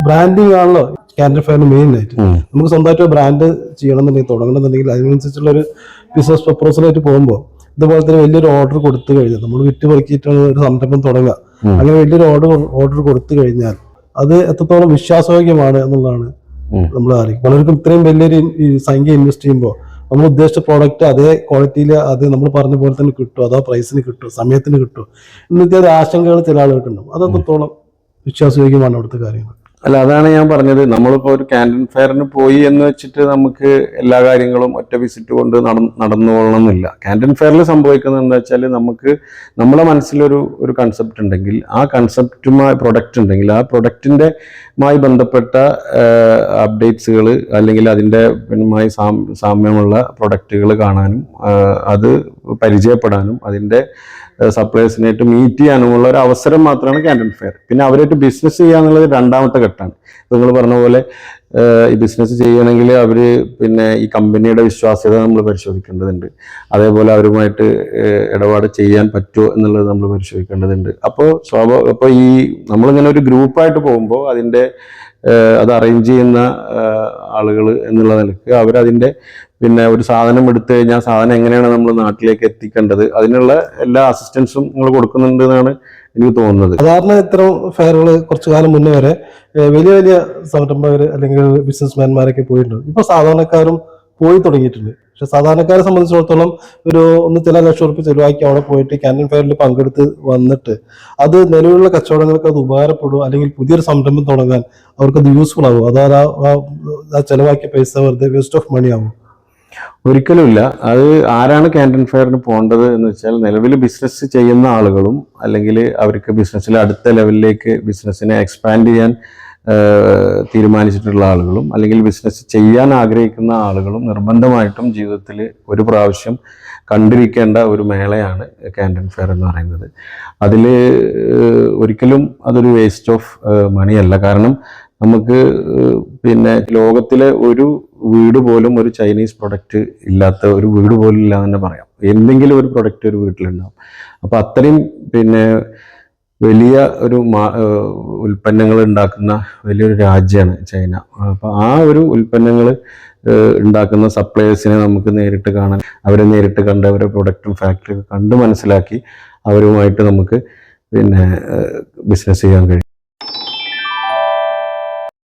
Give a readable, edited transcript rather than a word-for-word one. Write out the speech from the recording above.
Branding ആണല്ലോ candle ഫെയറിന് main ആയിട്ട്. നമുക്ക് സ്വന്തമായിട്ട് ബ്രാൻഡ് ചെയ്യണമെന്നുണ്ടെങ്കിൽ തുടങ്ങണമെന്നുണ്ടെങ്കിൽ അതിനനുസരിച്ചുള്ള ഒരു ബിസിനസ് പ്രപ്പോസലായിട്ട് പോകുമ്പോൾ ഇതുപോലെ തന്നെ വലിയൊരു ഓർഡർ കൊടുത്തു കഴിഞ്ഞാൽ നമ്മൾ വിറ്റ് പെറുക്കിയിട്ടുള്ള ഒരു സംരംഭം തുടങ്ങുക. അങ്ങനെ വലിയൊരു ഓർഡർ കൊടുത്തു കഴിഞ്ഞാൽ അത് എത്രത്തോളം വിശ്വാസയോഗ്യമാണ് എന്നുള്ളതാണ് നമ്മൾ അറിയിക്കും. പലർക്കും ഇത്രയും വലിയൊരു സംഖ്യ ഇൻവെസ്റ്റ് ചെയ്യുമ്പോൾ നമ്മൾ ഉദ്ദേശിച്ച പ്രോഡക്റ്റ് അതേ ക്വാളിറ്റിയിൽ അത് നമ്മൾ പറഞ്ഞ പോലെ തന്നെ കിട്ടും, അതോ പ്രൈസിന് കിട്ടും, സമയത്തിന് കിട്ടും എന്നൊക്കെ ആശങ്കകൾ ചില ആളുകൾക്കുണ്ടാവും. അത് എത്രത്തോളം വിശ്വാസയോഗ്യമാണ് അവിടുത്തെ കാര്യങ്ങൾ? അല്ല, അതാണ് ഞാൻ പറഞ്ഞത്. നമ്മളിപ്പോൾ ഒരു ക്യാൻഡൽ ഫെയറിന് പോയി എന്ന് വെച്ചിട്ട് നമുക്ക് എല്ലാ കാര്യങ്ങളും ഒറ്റ വിസിറ്റ് കൊണ്ട് നടന്നുകൊള്ളണമെന്നില്ല. ക്യാൻഡൽ ഫെയറിൽ സംഭവിക്കുന്നത് എന്താ വെച്ചാൽ നമുക്ക് നമ്മളെ മനസ്സിലൊരു കൺസെപ്റ്റ് ഉണ്ടെങ്കിൽ ആ കൺസെപ്റ്റുമായി പ്രൊഡക്റ്റ് ഉണ്ടെങ്കിൽ ആ പ്രൊഡക്റ്റിൻ്റെമായി ബന്ധപ്പെട്ട അപ്ഡേറ്റ്സുകൾ അല്ലെങ്കിൽ അതിൻ്റെ പിന്നുമായി സാമ്യമുള്ള പ്രൊഡക്റ്റുകൾ കാണാനും അത് പരിചയപ്പെടാനും അതിൻ്റെ സപ്ലൈസിനായിട്ട് മീറ്റ് ചെയ്യാനുമുള്ള ഒരു അവസരം മാത്രമാണ് ക്യാൻഡൽ ഫെയർ. പിന്നെ അവരായിട്ട് ബിസിനസ് ചെയ്യാന്നുള്ളത് രണ്ടാമത്തെ ഘട്ടമാണ്. നിങ്ങൾ പറഞ്ഞ പോലെ ഈ ബിസിനസ് ചെയ്യണമെങ്കിൽ അവർ പിന്നെ ഈ കമ്പനിയുടെ വിശ്വാസ്യത നമ്മൾ പരിശോധിക്കേണ്ടതുണ്ട്. അതേപോലെ അവരുമായിട്ട് ഇടപാട് ചെയ്യാൻ പറ്റുമോ എന്നുള്ളത് നമ്മൾ പരിശോധിക്കേണ്ടതുണ്ട്. അപ്പോൾ ഈ നമ്മളിങ്ങനെ ഒരു ഗ്രൂപ്പായിട്ട് പോകുമ്പോൾ അത് അറേഞ്ച് ചെയ്യുന്ന ആളുകൾ എന്നുള്ള നിലക്ക് അവരതിൻ്റെ പിന്നെ ഒരു സാധനം എടുത്തു കഴിഞ്ഞാൽ സാധനം എങ്ങനെയാണ് നമ്മൾ നാട്ടിലേക്ക് എത്തിക്കേണ്ടത് അതിനുള്ള എല്ലാ അസിസ്റ്റൻസും നിങ്ങൾ കൊടുക്കുന്നുണ്ട് എന്നാണ് എനിക്ക് തോന്നുന്നത്. സാധാരണ ഇത്തരം ഫെയറുകൾ കുറച്ചു കാലം മുന്നേ വരെ വലിയ വലിയ സംരംഭകർ അല്ലെങ്കിൽ ബിസിനസ്മാൻമാരൊക്കെ പോയിട്ടുണ്ട്. ഇപ്പൊ സാധാരണക്കാരും പോയി തുടങ്ങിയിട്ടുണ്ട്. പക്ഷെ സാധാരണക്കാരെ സംബന്ധിച്ചിടത്തോളം ചില ലക്ഷം റുപ്യ ചെലവാക്കി അവിടെ പോയിട്ട് ക്യാൻഡൽ ഫെയറിൽ പങ്കെടുത്ത് വന്നിട്ട് അത് നിലവിലുള്ള കച്ചവടങ്ങൾക്ക് അത് ഉപകാരപ്പെടും, അല്ലെങ്കിൽ പുതിയൊരു സംരംഭം തുടങ്ങാൻ അവർക്കത് യൂസ്ഫുൾ ആവും, അതായത് ആ ചെലവാക്കിയ പൈസ വെറുതെ വേസ്റ്റ് ഓഫ് മണി ആവും? ഒരിക്കലുമില്ല. അത് ആരാണ് ക്യാൻഡൽ ഫെയറിന് പോകേണ്ടത് എന്ന് വെച്ചാൽ നിലവിൽ ബിസിനസ് ചെയ്യുന്ന ആളുകളും അല്ലെങ്കിൽ അവർക്ക് ബിസിനസ്സിൽ അടുത്ത ലെവലിലേക്ക് ബിസിനസ്സിനെ എക്സ്പാൻഡ് ചെയ്യാൻ തീരുമാനിച്ചിട്ടുള്ള ആളുകളും അല്ലെങ്കിൽ ബിസിനസ് ചെയ്യാൻ ആഗ്രഹിക്കുന്ന ആളുകളും നിർബന്ധമായിട്ടും ജീവിതത്തിൽ ഒരു പ്രാവശ്യം കണ്ടിരിക്കേണ്ട ഒരു മേളയാണ് ക്യാൻഡൽ ഫെയർ എന്ന് പറയുന്നത്. അതിൽ ഒരിക്കലും അതൊരു വേസ്റ്റ് ഓഫ് മണിയല്ല. കാരണം നമുക്ക് പിന്നെ ലോകത്തിലെ ഒരു വീട് പോലും ഒരു ചൈനീസ് പ്രൊഡക്റ്റ് ഇല്ലാത്ത ഒരു വീട് പോലും ഇല്ല എന്ന് തന്നെ പറയാം. എന്തെങ്കിലും ഒരു പ്രൊഡക്റ്റ് ഒരു വീട്ടിലുണ്ടാവും. അപ്പോൾ അത്രയും പിന്നെ വലിയ ഒരു ഉൽപ്പന്നങ്ങൾ ഉണ്ടാക്കുന്ന വലിയൊരു രാജ്യമാണ് ചൈന. അപ്പോൾ ആ ഒരു ഉൽപ്പന്നങ്ങൾ ഉണ്ടാക്കുന്ന സപ്ലയേഴ്സിനെ നമുക്ക് നേരിട്ട് കാണാൻ, അവരെ നേരിട്ട് കണ്ട് അവരുടെ പ്രൊഡക്റ്റും ഫാക്ടറിയും കണ്ട് മനസ്സിലാക്കി അവരുമായിട്ട് നമുക്ക് പിന്നെ ബിസിനസ് ചെയ്യാൻ കഴിയും.